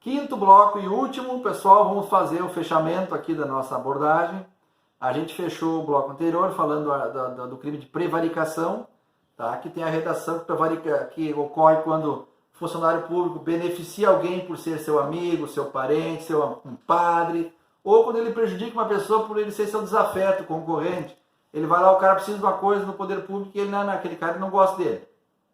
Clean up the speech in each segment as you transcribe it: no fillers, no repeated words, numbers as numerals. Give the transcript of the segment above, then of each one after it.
Quinto bloco e último, pessoal, vamos fazer o fechamento aqui da nossa abordagem. A gente fechou o bloco anterior falando do crime de prevaricação, tá? Que tem a redação que ocorre quando o funcionário público beneficia alguém por ser seu amigo, seu parente, seu padre, ou quando ele prejudica uma pessoa por ele ser seu desafeto, concorrente. Ele vai lá, o cara precisa de uma coisa no poder público e ele, não, aquele cara não gosta dele.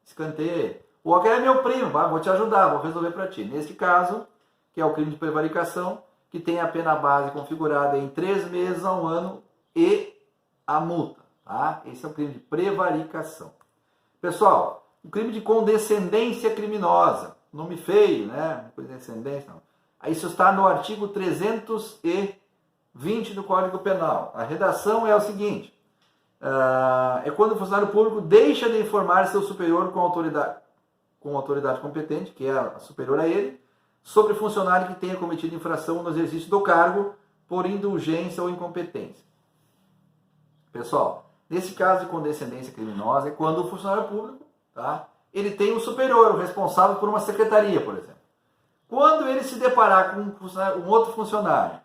Escanteia ele. Ou aquele é meu primo, vou te ajudar, vou resolver para ti. Neste caso, que é o crime de prevaricação, que tem a pena base configurada em 3 meses a 1 ano e a multa. Tá? Esse é o crime de prevaricação. Pessoal, o crime de condescendência criminosa. Nome feio, né? Condescendência, não. Isso está no artigo 320 do Código Penal. A redação é o seguinte. É quando o funcionário público deixa de informar seu superior com autoridade competente, que é a superior a ele, sobre funcionário que tenha cometido infração no exercício do cargo por indulgência ou incompetência. Pessoal, nesse caso de condescendência criminosa é quando o funcionário público, tá, ele tem um superior, o responsável por uma secretaria, por exemplo. Quando ele se deparar com um outro funcionário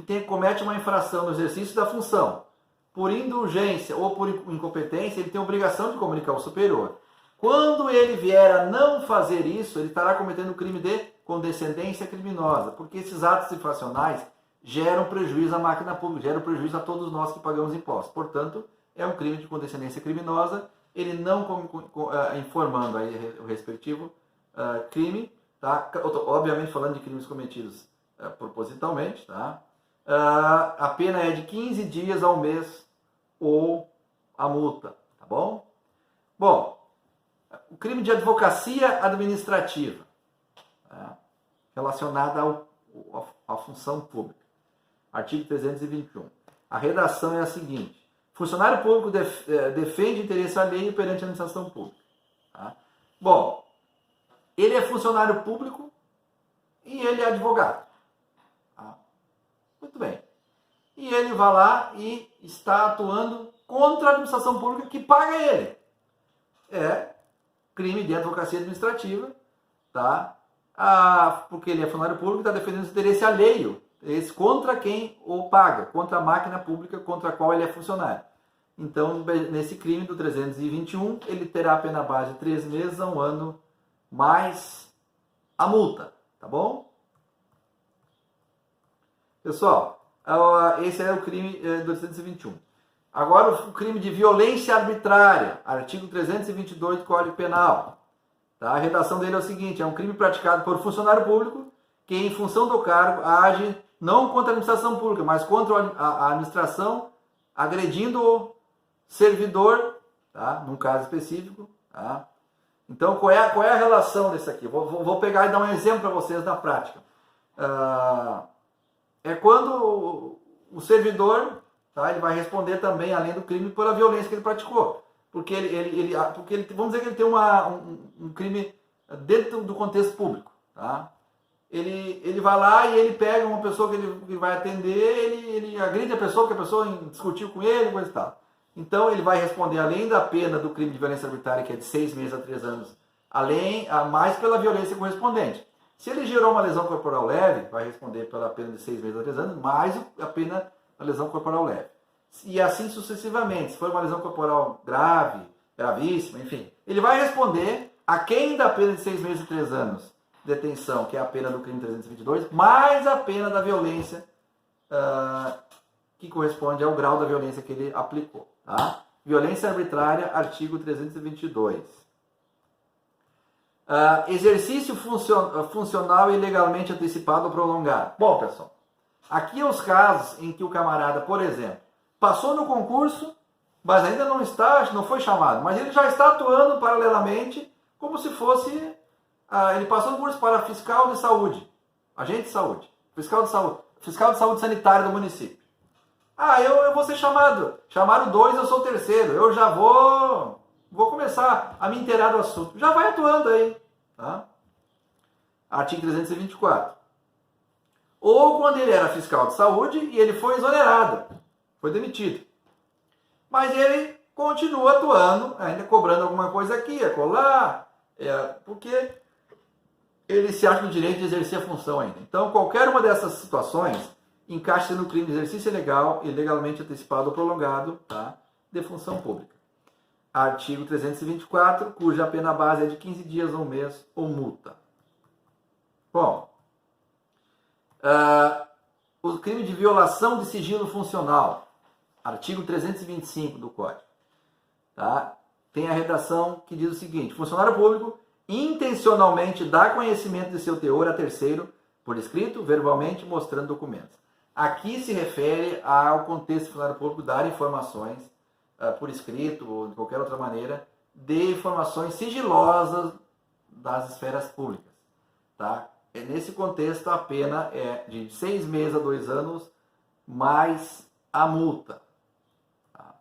que comete uma infração no exercício da função, por indulgência ou por incompetência, ele tem a obrigação de comunicar ao superior. Quando ele vier a não fazer isso, ele estará cometendo o crime de condescendência criminosa, porque esses atos infracionais geram prejuízo à máquina pública, geram prejuízo a todos nós que pagamos impostos. Portanto, é um crime de condescendência criminosa, ele não informando aí o respectivo crime, tá? Obviamente falando de crimes cometidos propositalmente, tá? A pena é de 15 dias ao mês ou a multa, tá bom? Bom, o crime de advocacia administrativa, tá? Relacionada à função pública. Artigo 321. A redação é a seguinte. Funcionário público defende interesse alheio perante a administração pública. Tá? Bom, ele é funcionário público e ele é advogado. Tá? Muito bem. E ele vai lá e está atuando contra a administração pública que paga ele. É crime de advocacia administrativa, tá? Porque ele é funcionário público e está defendendo o interesse alheio, esse contra quem o paga, contra a máquina pública contra a qual ele é funcionário. Então, nesse crime do 321, ele terá a pena base de 3 meses a 1 ano, mais a multa, tá bom? Pessoal, esse é o crime do 321. Agora, o crime de violência arbitrária, artigo 322 do Código Penal. Tá? A redação dele é o seguinte, é um crime praticado por funcionário público que, em função do cargo, age não contra a administração pública, mas contra a administração, agredindo o servidor, tá? Num caso específico. Tá? Então, qual é a relação desse aqui? Vou pegar e dar um exemplo para vocês na prática. É quando o servidor, tá, ele vai responder também, além do crime, pela violência que ele praticou. Porque vamos dizer que ele tem um crime dentro do contexto público. Tá? Ele vai lá e ele pega uma pessoa que ele vai atender, ele agride a pessoa, porque a pessoa discutiu com ele, coisa e tal. Então ele vai responder, além da pena do crime de violência arbitrária, que é de 6 meses a 3 anos, mais pela violência correspondente. Se ele gerou uma lesão corporal leve, vai responder pela pena de 6 meses a 3 anos, mais a pena da lesão corporal leve. E assim sucessivamente. Se for uma lesão corporal grave, gravíssima, enfim, ele vai responder a quem da pena de 6 meses e 3 anos de detenção, que é a pena do crime 322, mais a pena da violência que corresponde ao grau da violência que ele aplicou. Tá? Violência arbitrária, artigo 322. Exercício funcional ilegalmente antecipado ou prolongado. Bom, pessoal, aqui é os casos em que o camarada, por exemplo, passou no concurso, mas ainda não foi chamado, mas ele já está atuando paralelamente como se fosse, ele passou no concurso para fiscal de saúde, agente de saúde, fiscal de saúde sanitária do município. Eu vou ser chamado. Chamaram 2, eu sou o terceiro. Eu já vou começar a me inteirar do assunto. Já vai atuando aí. Tá? Artigo 324. Ou quando ele era fiscal de saúde e ele foi exonerado. Foi demitido. Mas ele continua atuando, ainda cobrando alguma coisa aqui, acolá, porque ele se acha no direito de exercer a função ainda. Então, qualquer uma dessas situações encaixa no crime de exercício ilegal, ilegalmente antecipado ou prolongado, tá, de função pública. Artigo 324, cuja pena base é de 15 dias ou um mês ou multa. Bom, o crime de violação de sigilo funcional, artigo 325 do Código, tá? Tem a redação que diz o seguinte: funcionário público intencionalmente dá conhecimento de seu teor a terceiro, por escrito, verbalmente, mostrando documentos. Aqui se refere ao contexto do funcionário público dar informações por escrito ou de qualquer outra maneira, de informações sigilosas das esferas públicas. Tá? Nesse contexto, a pena é de 6 meses a 2 anos, mais a multa. Tá?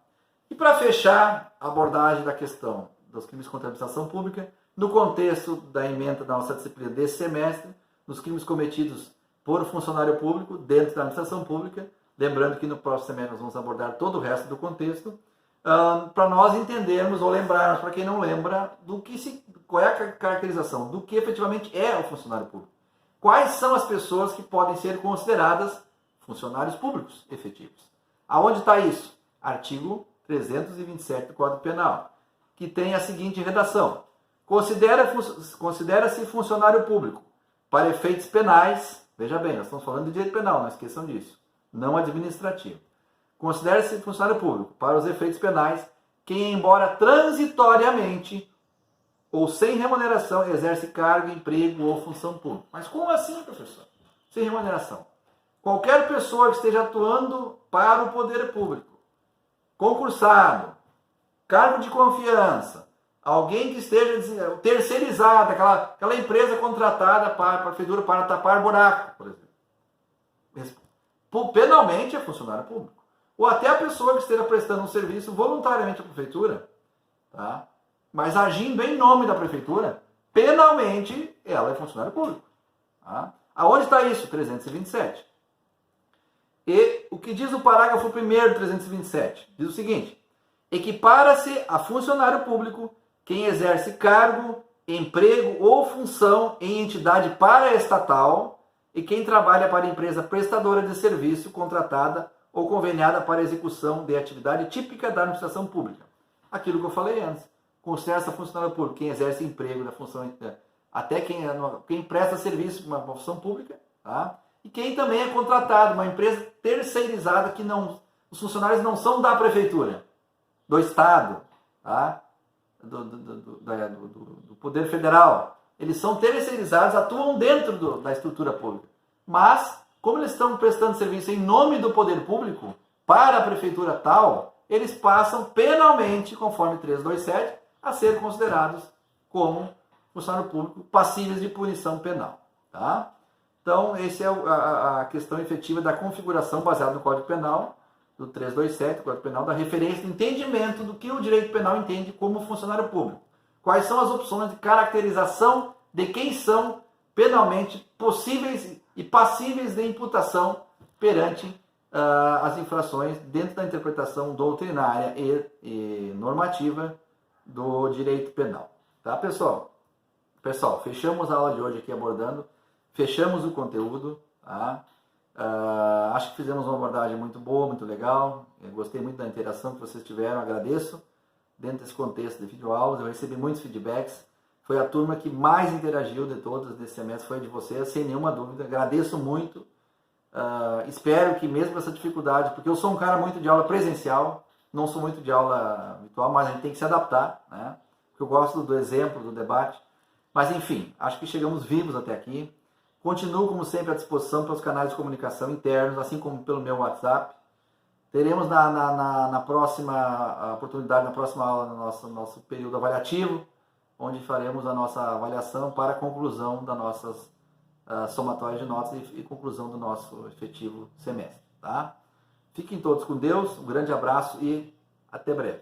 E para fechar a abordagem da questão dos crimes contra a administração pública, no contexto da ementa da nossa disciplina desse semestre, nos crimes cometidos por funcionário público dentro da administração pública, lembrando que no próximo semestre nós vamos abordar todo o resto do contexto, para nós entendermos ou lembrarmos, para quem não lembra, qual é a caracterização do que efetivamente é o funcionário público. Quais são as pessoas que podem ser consideradas funcionários públicos efetivos. Aonde está isso? Artigo 327 do Código Penal, que tem a seguinte redação: considera-se funcionário público para efeitos penais. Veja bem, nós estamos falando de direito penal, não esqueçam disso, não administrativo. Considera-se funcionário público para os efeitos penais quem, embora transitoriamente ou sem remuneração, exerce cargo, emprego ou função pública. Mas como assim, professor? Sem remuneração. Qualquer pessoa que esteja atuando para o poder público, concursado, cargo de confiança, alguém que esteja terceirizado, aquela empresa contratada para a prefeitura para tapar buraco, por exemplo. Penalmente é funcionário público. Ou até a pessoa que esteja prestando um serviço voluntariamente à prefeitura, tá? Mas agindo em nome da prefeitura, penalmente ela é funcionário público. Tá? Aonde está isso? 327. E o que diz o parágrafo 1º do 327? Diz o seguinte: equipara-se a funcionário público quem exerce cargo, emprego ou função em entidade paraestatal e quem trabalha para empresa prestadora de serviço contratada ou conveniada para execução de atividade típica da administração pública. Aquilo que eu falei antes. Considera-se funcionário público quem exerce emprego da função, até quem presta serviço para uma função pública, tá? E quem também é contratado, uma empresa terceirizada que não, os funcionários não são da prefeitura, do Estado, tá? do Poder Federal. Eles são terceirizados, atuam dentro da estrutura pública. Mas, como eles estão prestando serviço em nome do poder público para a prefeitura tal, eles passam penalmente, conforme 327, a ser considerados como funcionário público passíveis de punição penal. Tá? Então, essa é a questão efetiva da configuração baseada no Código Penal, do 327, Código Penal, da referência do entendimento do que o direito penal entende como funcionário público. Quais são as opções de caracterização de quem são penalmente possíveis e passíveis de imputação perante as infrações dentro da interpretação doutrinária e normativa do direito penal. Tá, pessoal? Pessoal, fechamos a aula de hoje aqui abordando, fechamos o conteúdo, tá? Acho que fizemos uma abordagem muito boa, muito legal. Eu gostei muito da interação que vocês tiveram, agradeço. Dentro desse contexto de videoaulas, eu recebi muitos feedbacks. Foi a turma que mais interagiu de todas desse semestre, foi a de vocês, sem nenhuma dúvida. Agradeço muito. Espero que mesmo com essa dificuldade, porque eu sou um cara muito de aula presencial, não sou muito de aula virtual, mas a gente tem que se adaptar, né? Porque eu gosto do exemplo, do debate. Mas enfim, acho que chegamos vivos até aqui. Continuo, como sempre, à disposição pelos canais de comunicação internos, assim como pelo meu WhatsApp. Teremos na próxima oportunidade, na próxima aula, no nosso período avaliativo, onde faremos a nossa avaliação para a conclusão das nossas somatórias de notas e conclusão do nosso efetivo semestre. Tá? Fiquem todos com Deus, um grande abraço e até breve.